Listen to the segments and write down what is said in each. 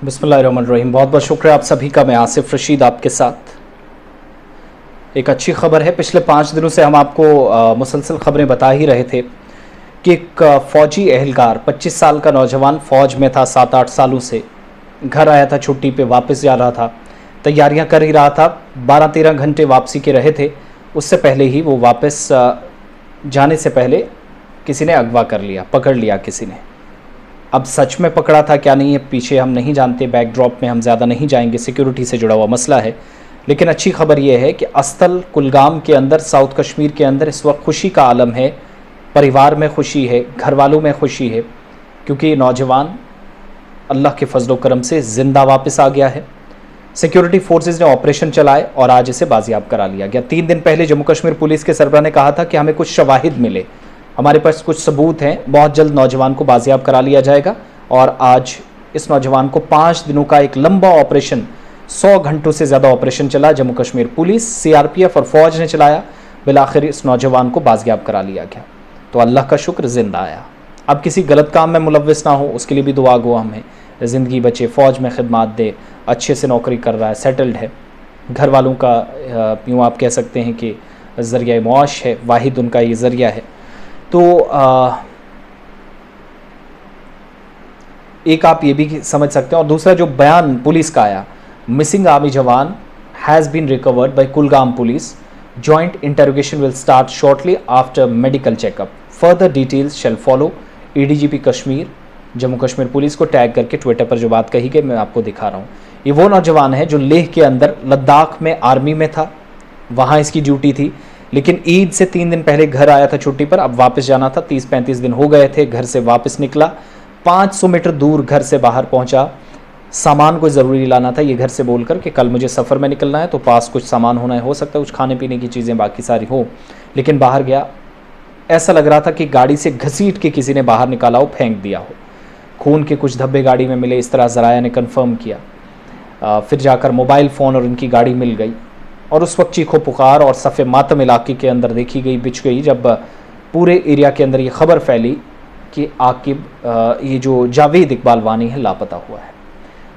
बिस्मिल्लाहिर्रहमानिर्रहीम। बहुत बहुत शुक्रिया आप सभी का। मैं आसिफ रशीद आपके साथ। एक अच्छी खबर है। पिछले 5 दिनों से हम आपको मुसलसल खबरें बता ही रहे थे कि एक फ़ौजी एहलकार 25 साल का नौजवान फ़ौज में था 7-8 सालों से, घर आया था छुट्टी पे, वापस जा रहा था, तैयारियां कर ही रहा था। 12-13 घंटे वापसी के रहे थे। उससे पहले ही वो वापस जाने से पहले किसी ने अगवा कर लिया, पकड़ लिया किसी ने। अब सच में पकड़ा था क्या नहीं है पीछे हम नहीं जानते, बैकड्रॉप में हम ज़्यादा नहीं जाएंगे, सिक्योरिटी से जुड़ा हुआ मसला है। लेकिन अच्छी खबर यह है कि अस्तल कुलगाम के अंदर, साउथ कश्मीर के अंदर इस वक्त खुशी का आलम है। परिवार में खुशी है, घर वालों में खुशी है, क्योंकि ये नौजवान अल्लाह के फजल करम से ज़िंदा वापस आ गया है। सिक्योरिटी फोर्सेज ने ऑपरेशन चलाए और आज इसे बाजियाब करा लिया गया। 3 दिन पहले जम्मू कश्मीर पुलिस के सरबराह ने कहा था कि हमें कुछ शवाहिद मिले, हमारे पास कुछ सबूत हैं, बहुत जल्द नौजवान को बाजियाब करा लिया जाएगा। और आज इस नौजवान को 5 दिनों का एक लंबा ऑपरेशन, 100 घंटों से ज़्यादा ऑपरेशन चला, जम्मू कश्मीर पुलिस, सीआरपीएफ और फौज ने चलाया। बिलाखिर इस नौजवान को बाजियाब करा लिया गया। तो अल्लाह का शुक्र, ज़िंदा आया। अब किसी गलत काम में मुलव्वस ना हो, उसके लिए भी दुआ गो हमें, ज़िंदगी बचे, फ़ौज में खिदमत दे, अच्छे से नौकरी कर रहा है, सेटल्ड है, घर वालों का यूँ आप कह सकते हैं कि ज़रिया मुआश है, वाहिद उनका ये ज़रिया है। तो एक आप ये भी समझ सकते हैं। और दूसरा जो बयान पुलिस का आया, missing army jawan has been recovered by Kulgam police, joint interrogation will start shortly after medical checkup, further details shall follow. ADGP Kashmir, Jammu Kashmir police को टैग करके ट्विटर पर जो बात कही गई मैं आपको दिखा रहा हूँ। ये वो नौजवान है जो लेह के अंदर लद्दाख में आर्मी में था, वहाँ इसकी ड्यूटी थी, लेकिन ईद से 3 दिन पहले घर आया था छुट्टी पर। अब वापस जाना था, 30-35 दिन हो गए थे, घर से वापस निकला, 500 मीटर दूर घर से बाहर पहुंचा। सामान कोई ज़रूरी लाना था, ये घर से बोलकर कि कल मुझे सफ़र में निकलना है, तो पास कुछ सामान होना है, हो सकता है कुछ खाने पीने की चीज़ें बाकी सारी हो। लेकिन बाहर गया, ऐसा लग रहा था कि गाड़ी से घसीट के किसी ने बाहर निकाला हो, फेंक दिया हो। खून के कुछ धब्बे गाड़ी में मिले, इस तरह ज़राया ने कन्फर्म किया। फिर जाकर मोबाइल फ़ोन और उनकी गाड़ी मिल गई। और उस वक्त चीखो पुकार और सफ़े मातम इलाके के अंदर देखी गई, बिछ गई, जब पूरे एरिया के अंदर ये खबर फैली कि आकिब, ये जो जावेद इकबाल वानी है, लापता हुआ है।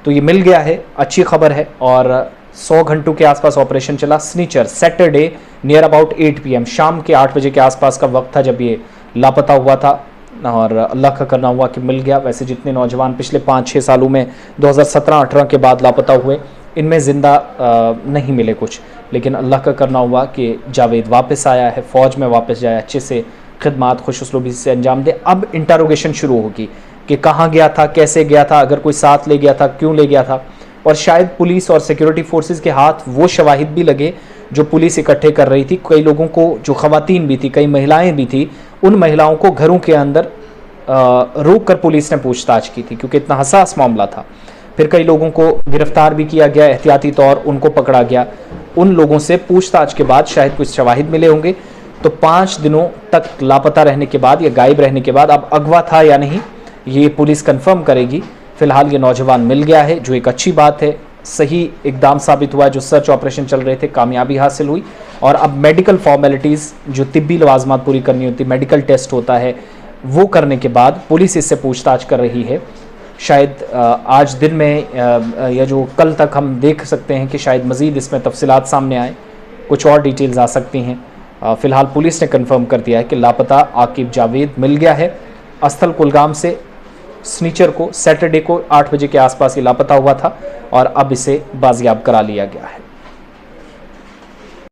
तो ये मिल गया है, अच्छी खबर है। और 100 घंटों के आसपास ऑपरेशन चला। स्नीचर सैटरडे नियर अबाउट 8 PM, शाम के 8 बजे के आसपास का वक्त था जब ये लापता हुआ था। और अल्लाह का करना हुआ कि मिल गया। वैसे जितने नौजवान पिछले 5-6 सालों में 2017-18 के बाद लापता हुए, इनमें ज़िंदा नहीं मिले कुछ, लेकिन अल्लाह का करना हुआ कि जावेद वापस आया है, फ़ौज में वापस जाए, अच्छे से खिदमत खुशउस्लूबी से अंजाम दे। अब इंटरोगेशन शुरू होगी कि कहाँ गया था, कैसे गया था, अगर कोई साथ ले गया था, क्यों ले गया था। और शायद पुलिस और सिक्योरिटी फोर्सेस के हाथ वो शवाहिद भी लगे जो पुलिस इकट्ठे कर रही थी। कई लोगों को, जो ख़वातीन भी थी, कई महिलाएं भी थी, उन महिलाओं को घरों के अंदर रोक कर पुलिस ने पूछताछ की थी, क्योंकि इतना हसास मामला था। फिर कई लोगों को गिरफ्तार भी किया गया, एहतियाती तौर उनको पकड़ा गया। उन लोगों से पूछताछ के बाद शायद कुछ शवाहिद मिले होंगे। तो 5 दिनों तक लापता रहने के बाद या गायब रहने के बाद अब अगवा था या नहीं, ये पुलिस कंफर्म करेगी। फिलहाल ये नौजवान मिल गया है, जो एक अच्छी बात है, सही इकदाम साबित हुआ। जो सर्च ऑपरेशन चल रहे थे, कामयाबी हासिल हुई। और अब मेडिकल फॉर्मेलिटीज़, जो तिब्बी लवाजमात पूरी करनी होती, मेडिकल टेस्ट होता है, वो करने के बाद पुलिस इससे पूछताछ कर रही है। शायद आज दिन में या जो कल तक हम देख सकते हैं कि शायद मज़ीद इसमें तफसीलात सामने आए, कुछ और डिटेल्स आ सकती हैं। फ़िलहाल पुलिस ने कंफर्म कर दिया है कि लापता आकिब जावेद मिल गया है। अस्थल कुलगाम से स्नीचर को, सैटरडे को 8 बजे के आसपास ये लापता हुआ था और अब इसे बाजियाब करा लिया गया है।